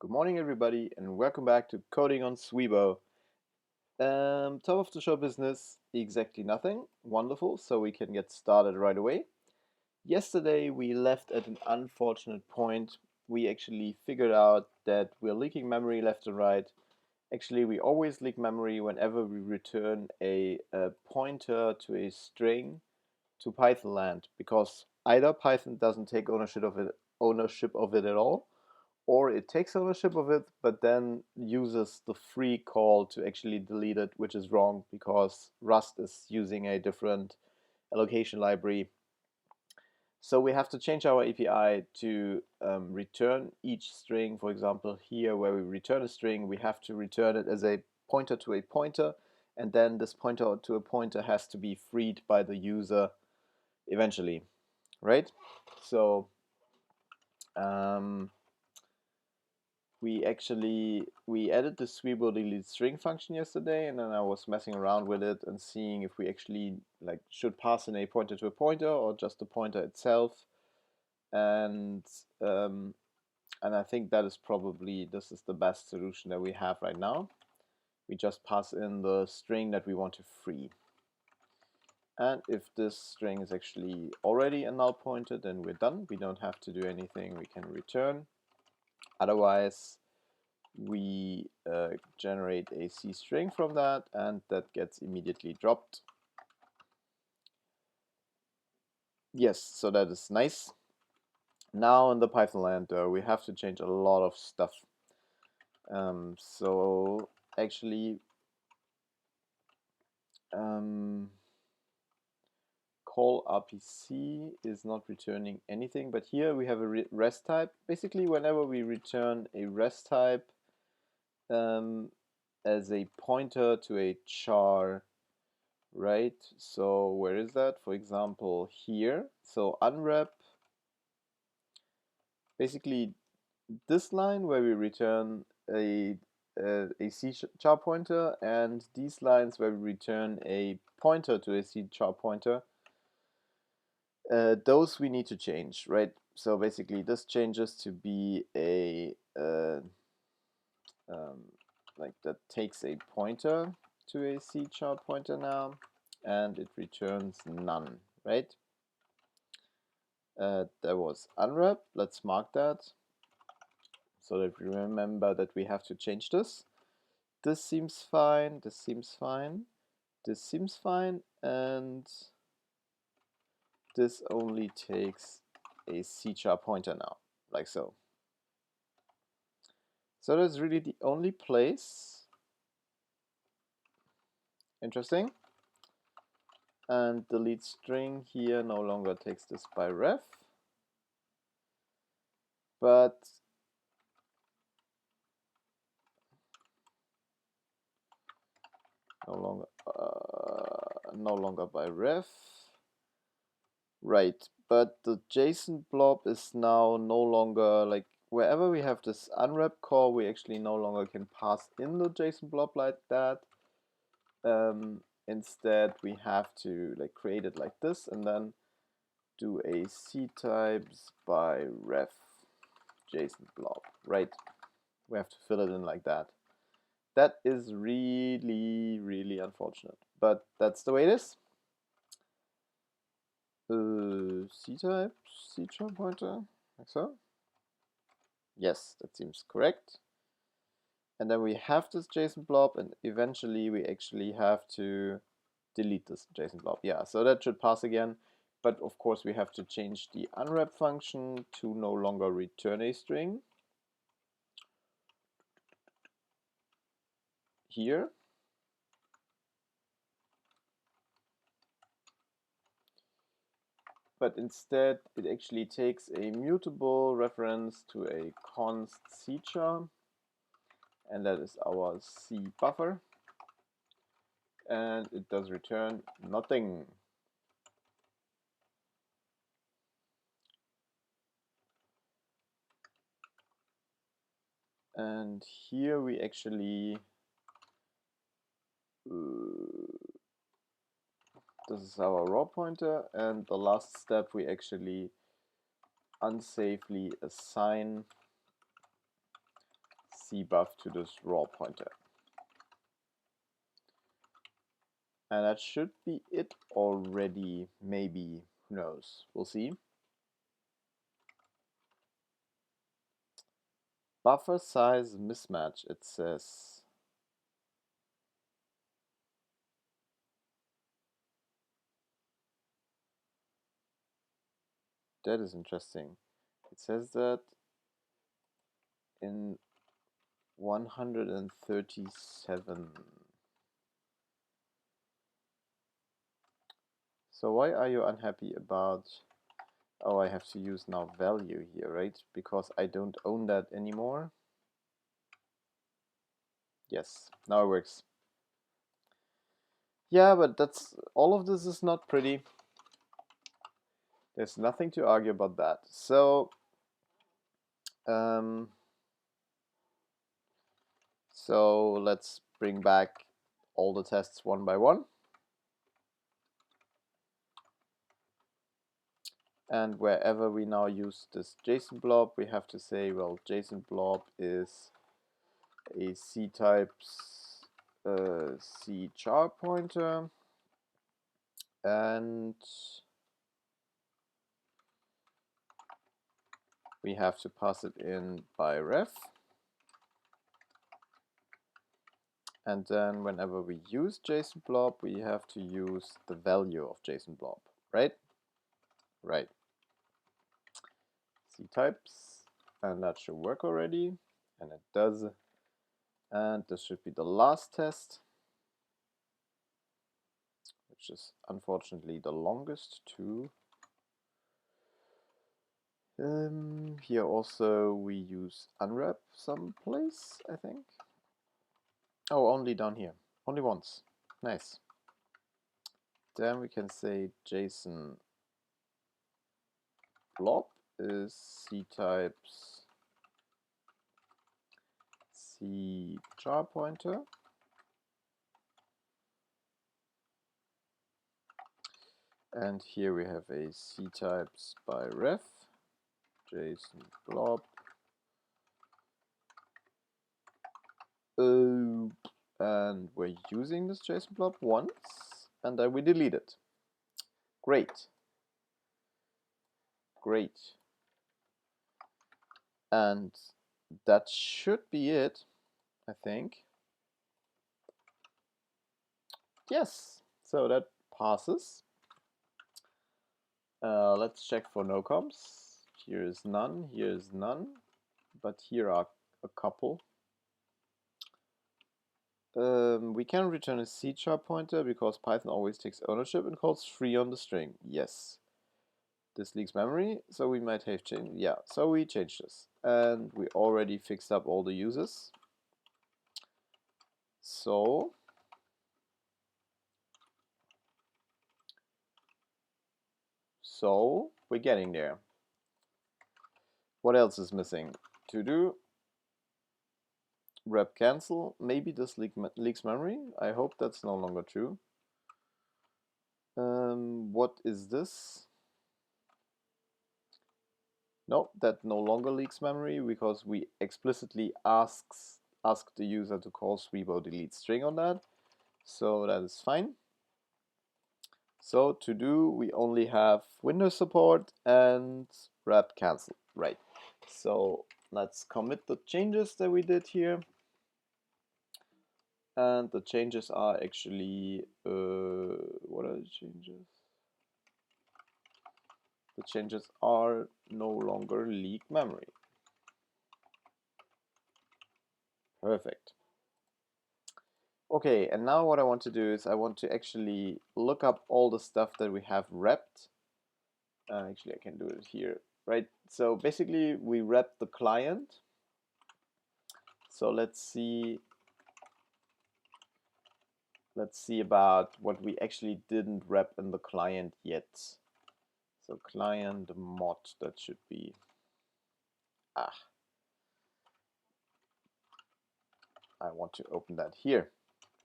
Good morning, everybody, and welcome back to Coding on Swiboe. Top of the show business, exactly nothing. Wonderful, so we can get started right away. Yesterday, we left at an unfortunate point. We actually figured out that we're leaking memory left and right. Actually, we always leak memory whenever we return a pointer to a string to Python land, because either Python doesn't take ownership of it at all, or it takes ownership of it, but then uses the free call to actually delete it, which is wrong because Rust is using a different allocation library. So we have to change our API to return each string. For example, here where we return a string, we have to return it as a pointer to a pointer, and then this pointer to a pointer has to be freed by the user eventually, right? So um, we added the Swiboe delete string function yesterday, and then I was messing around with it and seeing if we actually should pass in a pointer to a pointer or just the pointer itself. And um, and I think this is the best solution that we have right now. We just pass in the string that we want to free. And if this string is actually already a null pointer, then we're done. We don't have to do anything. We can return. Otherwise, we generate a C string from that, and that gets immediately dropped. Yes, so that is nice. Now in the Python land, we have to change a lot of stuff. So actually, call RPC is not returning anything, but here we have a rest type. Basically, whenever we return a rest type as a pointer to a char, right? So where is that? For example, here. So unwrap, basically this line where we return a C char pointer, and these lines where we return a pointer to a C char pointer, those we need to change, right? So basically this changes to be a like that takes a pointer to a C char pointer now, and it returns none, right? There was unwrap. Let's mark that so that we remember that we have to change this. This seems fine, this seems fine, this seems fine, and this only takes a C char pointer now, like so. So that's really the only place. Interesting. And delete string here no longer takes this by ref, but no longer by ref. Right, but the JSON blob is now no longer, like, wherever we have this unwrap call, we actually no longer can pass in the JSON blob like that. Instead, we have to create it like this and then do a C types by ref JSON blob, right? We have to fill it in like that. That is really, really unfortunate, but that's the way it is. C type, C char pointer, like so. Yes, that seems correct. And then we have this JSON blob, and eventually we actually have to delete this JSON blob. Yeah, so that should pass again. But of course, we have to change the unwrap function to no longer return a string. Here. But instead, it actually takes a mutable reference to a const C char, and that is our C buffer. And it does return nothing. And here we actually this is our raw pointer, and the last step we actually unsafely assign cbuff to this raw pointer. And that should be it already, maybe, who knows, we'll see. Buffer size mismatch, it says. That is interesting. It says that in 137. So why are you unhappy about... Oh, I have to use now value here, right? Because I don't own that anymore. Yes, now it works. Yeah, but that's... all of this is not pretty. There's nothing to argue about that. So, so let's bring back all the tests one by one. And wherever we now use this JSON blob, we have to say, well, JSON blob is a C types C char pointer, and we have to pass it in by ref. And then whenever we use JSON blob, we have to use the value of JSON blob, right? Right. C types, and that should work already, and it does. And this should be the last test, which is unfortunately the longest too. Here also we use unwrap someplace, I think. Oh, only down here. Only once. Nice. Then we can say JSON blob is C types C char pointer. And here we have a C types by ref, JSON blob. And we're using this JSON blob once, and then we delete it. Great. Great. And that should be it, I think. Yes, so that passes. Let's check for no comps. Here is none, here is none, but here are a couple. We can return a C char pointer because Python always takes ownership and calls free on the string. Yes. This leaks memory, so we might have changed. Yeah, so we changed this. And we already fixed up all the uses. So we're getting there. What else is missing? To do rep cancel. Maybe this leaks memory. I hope that's no longer true. What is this? No, that no longer leaks memory because we explicitly ask the user to call Swiboe delete string on that. So that is fine. So to do, we only have Windows support and wrap cancel, right? So let's commit the changes that we did here. And the changes are actually, what are the changes? The changes are no longer leak memory. Perfect. Okay, and now what I want to do is I want to actually look up all the stuff that we have wrapped. Actually, I can do it here, right? So basically, we wrapped the client. So let's see about what we actually didn't wrap in the client yet. So client mod, that should be, I want to open that here,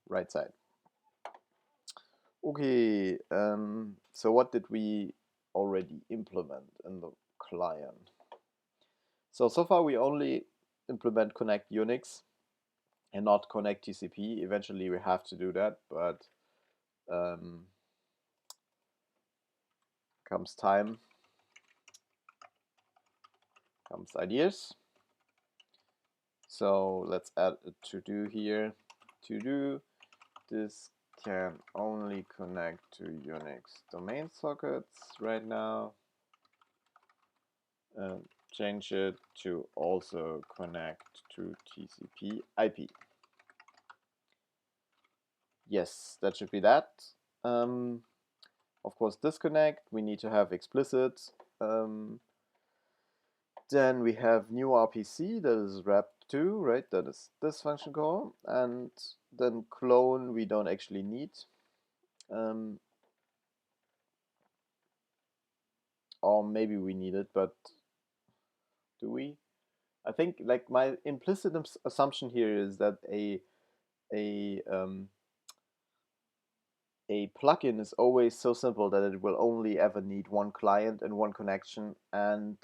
right side. Okay, so what did we already implement in the client? So far we only implement connect Unix and not connect TCP. Eventually we have to do that, but comes time, comes ideas. So let's add a to-do here. To-do, this can only connect to Unix domain sockets right now. Change it to also connect to TCP IP. Yes, that should be that. Of course, disconnect, we need to have explicit. Then we have new RPC, that is wrap2, right? That is this function call. And then clone, we don't actually need. Or maybe we need it, but do we? I think like my implicit assumption here is that a plugin is always so simple that it will only ever need one client and one connection and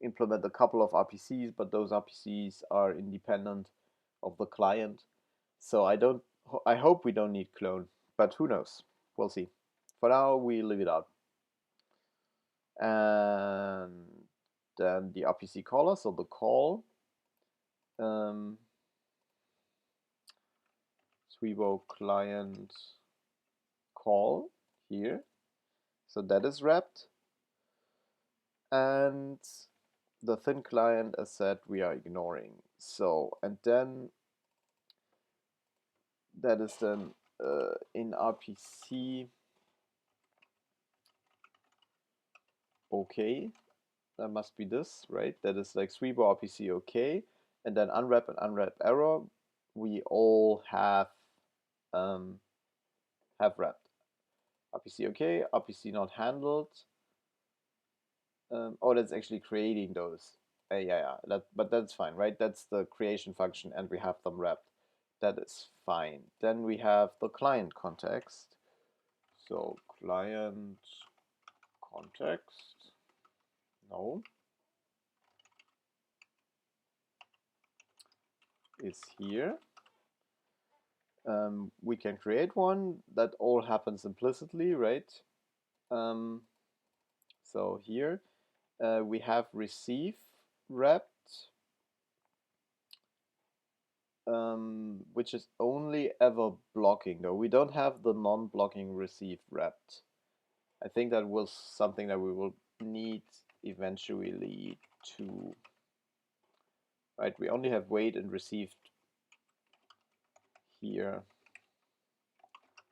implement a couple of RPCs, but those RPCs are independent of the client. So I hope we don't need clone, but who knows? We'll see. For now, we leave it out. And then the RPC caller, so the call. Swiboe client call here. So that is wrapped. And the thin client, as said, we are ignoring. So, and then that is then in RPC okay. That must be this, right? That is like Swiboe RPC okay. And then unwrap and unwrap error, we all have wrapped. RPC okay, RPC not handled. Oh, that's actually creating those. Yeah. But that's fine, right? That's the creation function, and we have them wrapped. That is fine. Then we have the client context. So client context, no, is here. We can create one. That all happens implicitly, right? So here we have receive wrapped, which is only ever blocking though. We don't have the non-blocking receive wrapped. I think that was something that we will need eventually to, right? We only have wait and received here.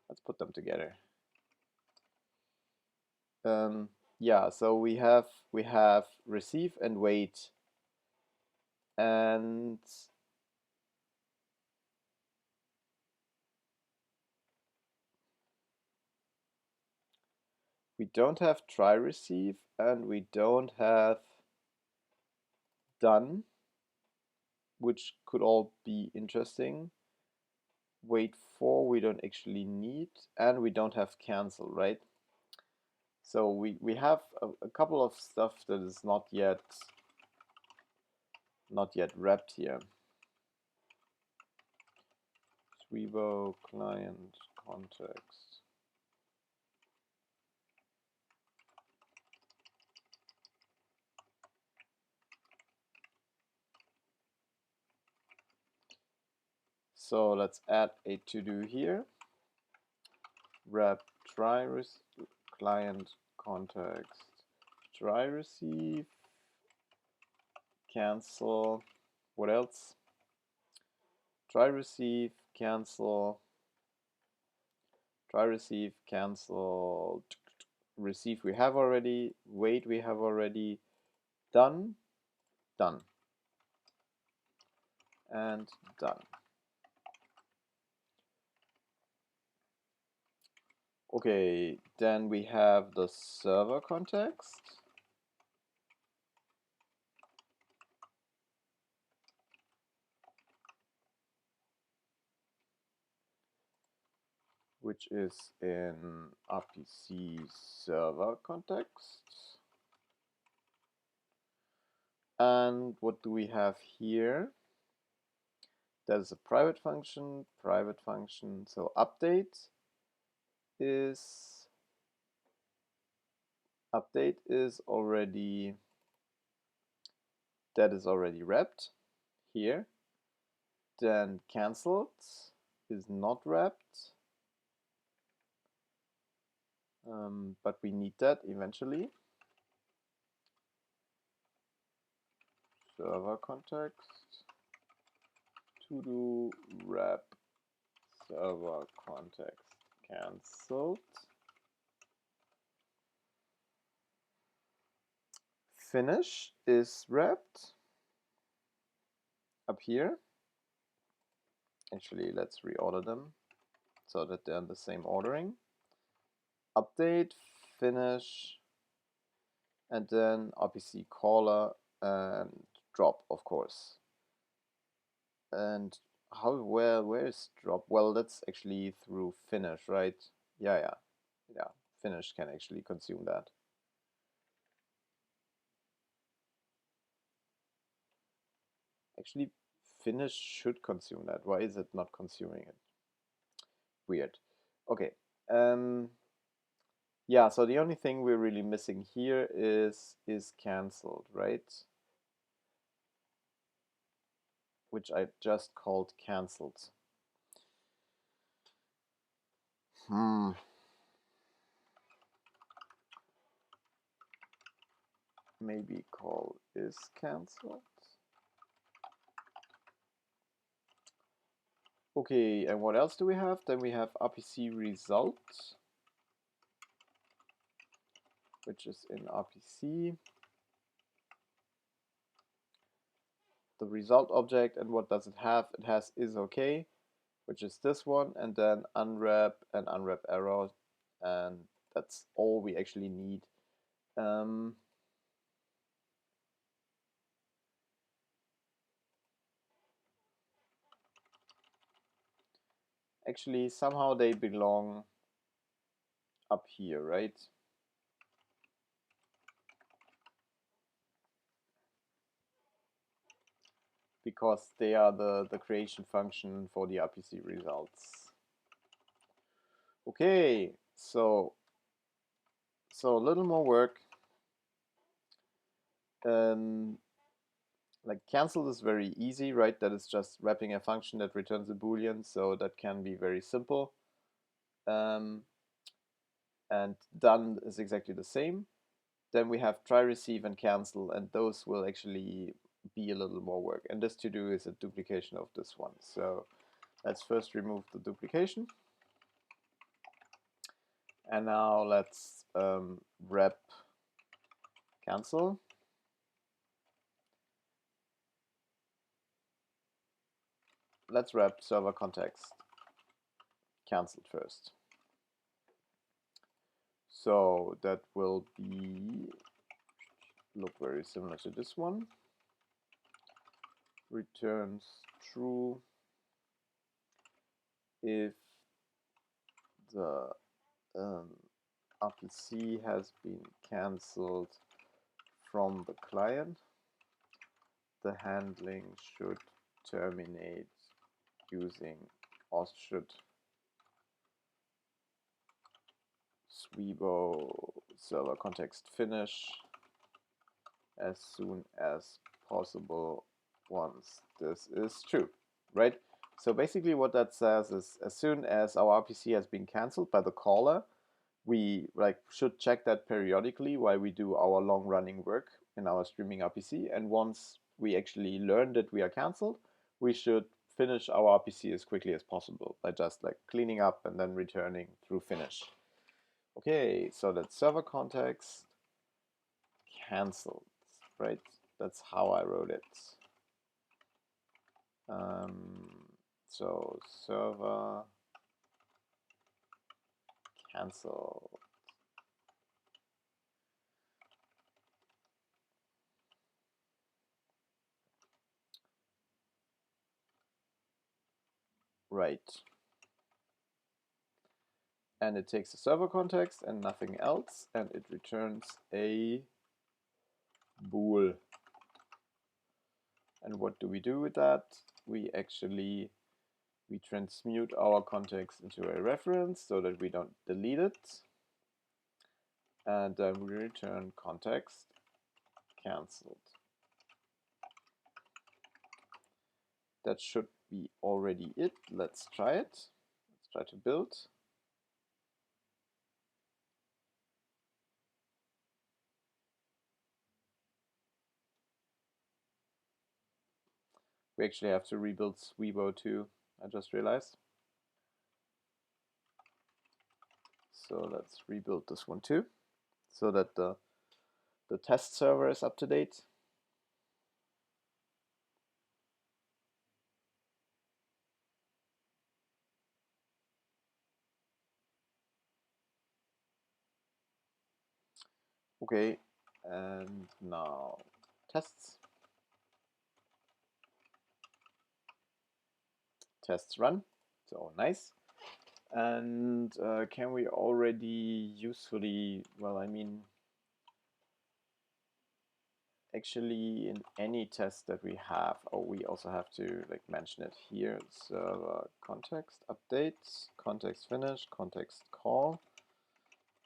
Let's put them together. Yeah, so we have receive and wait, and we don't have try receive, and we don't have done, which could all be interesting. Wait for we don't actually need, and we don't have cancel, right? So we have a couple of stuff that is not yet wrapped here. Swiboe client context. So let's add a to-do here. Wrap try client context try receive cancel. What else? Try receive cancel. Try receive cancel. Receive we have already. Wait we have already. Done. Done. And done. Okay, then we have the server context. Which is in RPC server context. And what do we have here? There's a private function. So update is already, that is already wrapped here. Then cancelled is not wrapped, but we need that eventually. Server context to do wrap server context cancelled. Finish is wrapped up here. Actually, let's reorder them so that they're in the same ordering. Update, finish, and then RPC caller and drop, of course. And where is drop? Well, that's actually through finish, right? Yeah. Finish can actually consume that. Actually, finish should consume that. Why is it not consuming it? Weird. Okay. Yeah, so the only thing we're really missing here is cancelled, right? Which I just called cancelled. Maybe call is cancelled. Okay, and what else do we have? Then we have RPC result, which is in RPC. The result object, and what does it have? It has is okay, which is this one, and then unwrap and unwrap error, and that's all we actually need. Actually, somehow they belong up here, right? Because they are the creation function for the RPC results. Okay, so a little more work. Like cancel is very easy, right? That is just wrapping a function that returns a boolean, so that can be very simple. And done is exactly the same. Then we have try, receive, and cancel, and those will actually be a little more work. And this to do is a duplication of this one. So let's first remove the duplication. And now let's wrap cancel. Let's wrap server context cancelled first. So that will look very similar to this one. Returns true if the RPC has been cancelled from the client. The handling should terminate using or should Swiboe server context finish as soon as possible once this is true, right? So basically what that says is as soon as our RPC has been cancelled by the caller, we should check that periodically while we do our long running work in our streaming RPC. And once we actually learn that we are cancelled, we should finish our RPC as quickly as possible by just cleaning up and then returning through finish. Okay, so that's server context cancelled, right? That's how I wrote it. So server cancel. Right. And it takes the server context and nothing else, and it returns a bool. And what do we do with that? We transmute our context into a reference so that we don't delete it. And then we return context cancelled. That should be already it. Let's try it. Let's try to build. We actually have to rebuild Swiboe too, I just realized. So let's rebuild this one too, so that the test server is up to date. Okay, and now tests. Tests run, so nice. And can we already usefully, well, I mean, actually in any test that we have, oh, we also have to like mention it here, server context update, context finish, context call,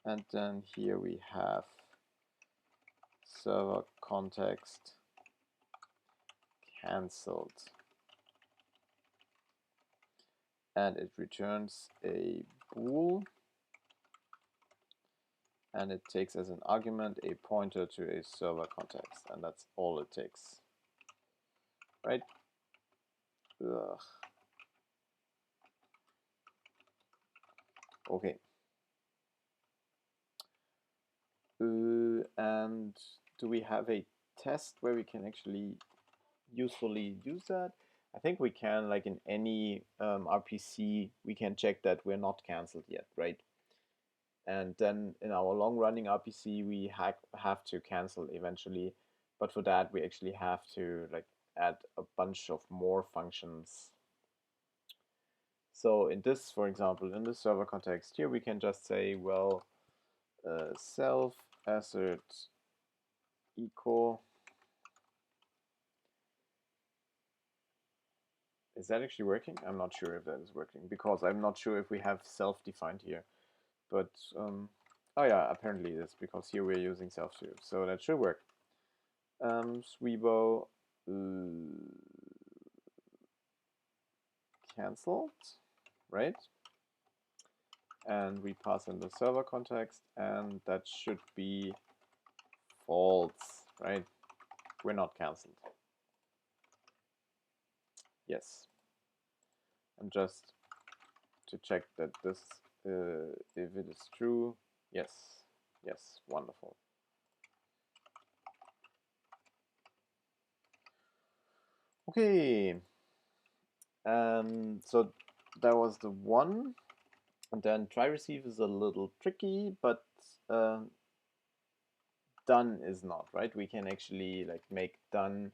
and then here we have server context cancelled, and it returns a bool, and it takes as an argument a pointer to a server context, and that's all it takes, right? Ugh. Okay. And do we have a test where we can actually usefully use that? I think we can, like in any RPC, we can check that we're not cancelled yet, right? And then in our long-running RPC, we have to cancel eventually, but for that we actually have to like add a bunch of more functions. So in this, for example, in the server context here, we can just say, well, self assert equal. Is that actually working? I'm not sure if that is working, because I'm not sure if we have self-defined here. But, oh yeah, apparently it is, because here we're using self too. So that should work. Swiboe cancelled, right? And we pass in the server context, and that should be false, right? We're not cancelled. Yes. And just to check that this, if it is true, yes, yes, wonderful. Okay, so that was the one, and then try receive is a little tricky, but done is not, right? We can actually like make done.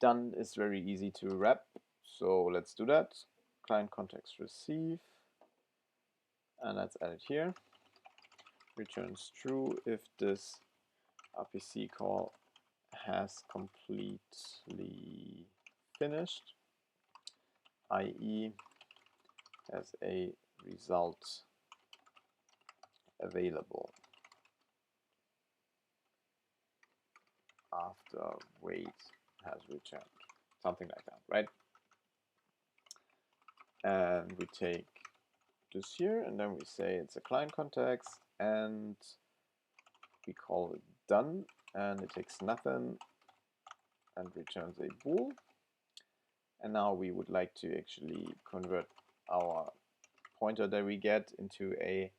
Done is very easy to wrap, so let's do that. Client context receive, and let's add it here. Returns true if this RPC call has completely finished, i.e. has a result available after wait has returned, something like that, right? And we take this here, and then we say it's a client context, and we call it done, and it takes nothing and returns a bool. And now we would like to actually convert our pointer that we get into a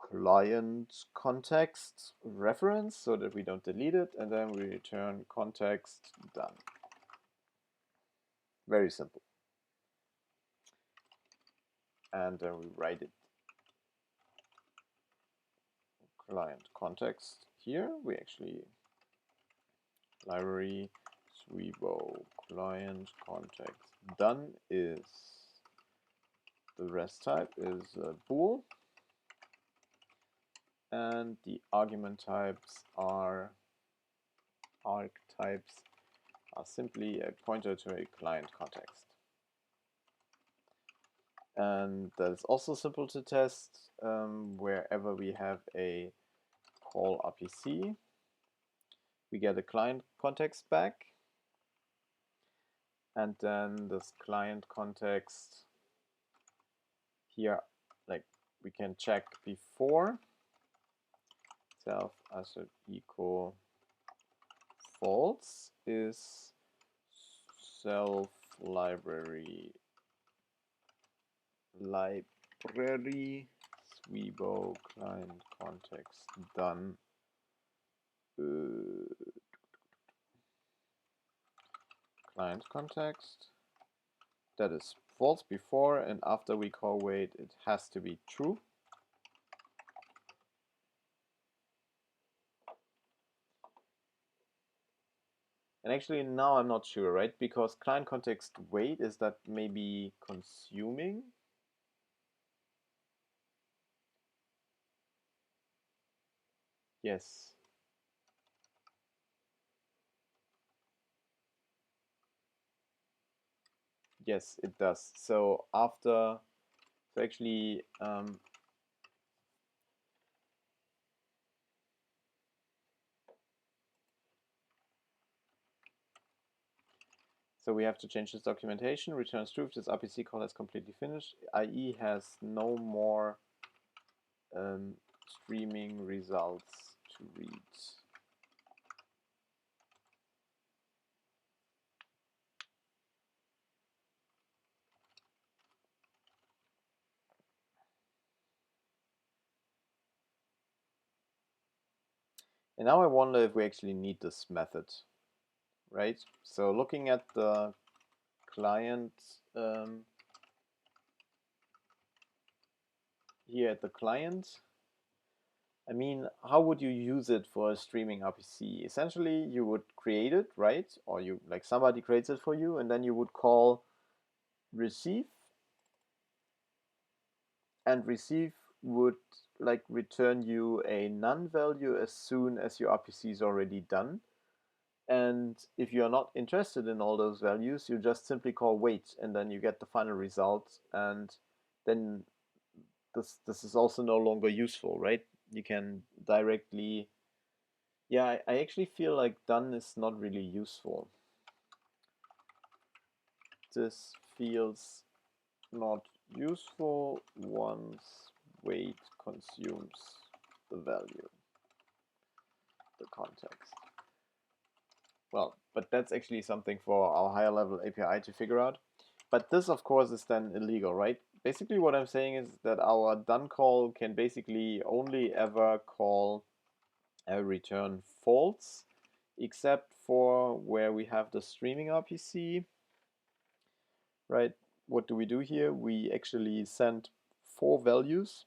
client context reference so that we don't delete it, and then we return context done. Very simple. And then we write it client context here. We actually library Swiboe client context done is the rest type is bool, and the argument types are archetypes are simply a pointer to a client context. And that is also simple to test wherever we have a call RPC. We get a client context back, and then this client context here, like we can check before self assert equal false is self library Swiboe client context done. Client context that is false before, and after we call wait it has to be true. And actually now I'm not sure, right? Because client context wait, is that maybe consuming? Yes. Yes, it does. So after, so actually, so we have to change this documentation. Returns true if this RPC call has completely finished, i.e. has no more streaming results to read. And now I wonder if we actually need this method, right? So looking at the client, here at the client, I mean, how would you use it for a streaming RPC? Essentially, you would create it, right? Or you, like, somebody creates it for you, and then you would call receive, and receive would like return you a none value as soon as your RPC is already done. And if you're not interested in all those values, you just simply call wait, and then you get the final result. And then this is also no longer useful, right? You can directly, yeah, I actually feel like done is not really useful. This feels not useful once wait consumes the value, the context. Well, but that's actually something for our higher level API to figure out. But this, of course, is then illegal, right? Basically, what I'm saying is that our done call can basically only ever call a return false, except for where we have the streaming RPC, right? What do we do here? We actually send 4 values.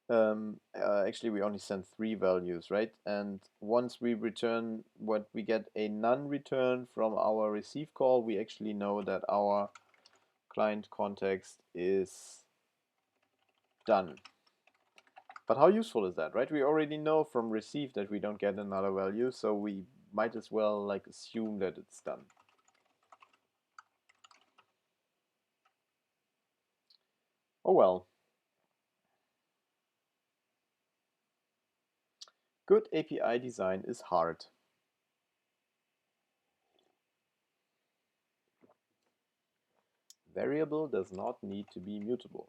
Actually, we only send 3 values, right? And once we return, what we get a none return from our receive call, we actually know that our client context is done. But how useful is that, right? We already know from receive that we don't get another value, so we might as well like assume that it's done. Oh well. Good API design is hard. Variable does not need to be mutable.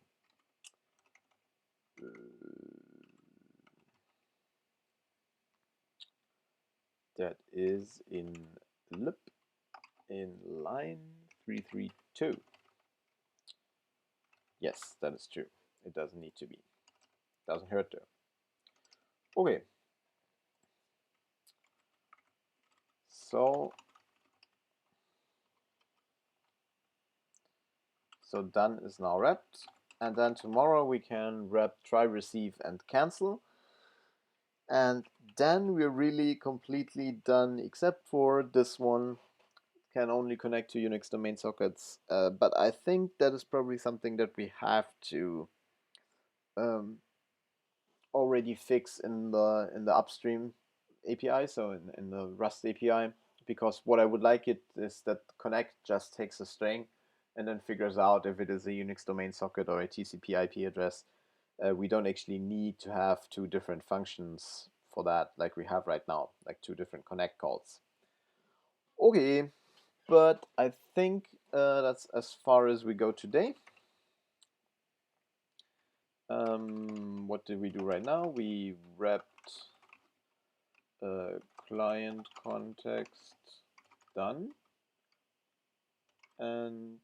That is in lib in line 332. Yes, that is true. It doesn't need to be. Doesn't hurt though. Okay. So done is now wrapped. And then tomorrow we can wrap try, receive, and cancel. And then we're really completely done, except for this one. Can only connect to Unix domain sockets. But I think that is probably something that we have to already fix in the upstream. API, so in the Rust API, because what I would like it is that connect just takes a string and then figures out if it is a Unix domain socket or a TCP IP address. We don't actually need to have two different functions for that like we have right now, like two different connect calls. Okay, but I think that's as far as we go today. What did we do right now? We wrapped client context done, and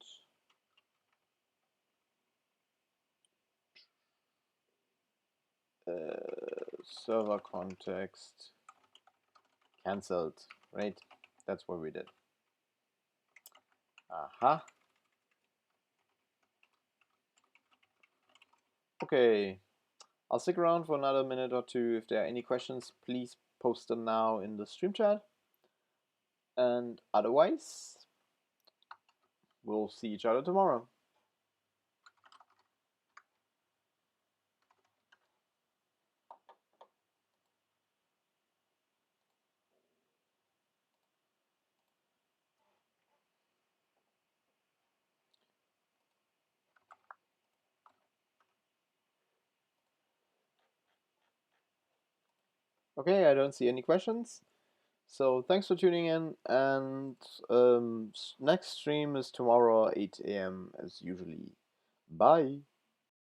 server context cancelled, right? That's what we did. Aha. Okay, I'll stick around for another minute or two. If there are any questions, please post them now in the stream chat. And otherwise, we'll see each other tomorrow. Okay, I don't see any questions. So thanks for tuning in, and next stream is tomorrow 8 a.m. as usually. Bye.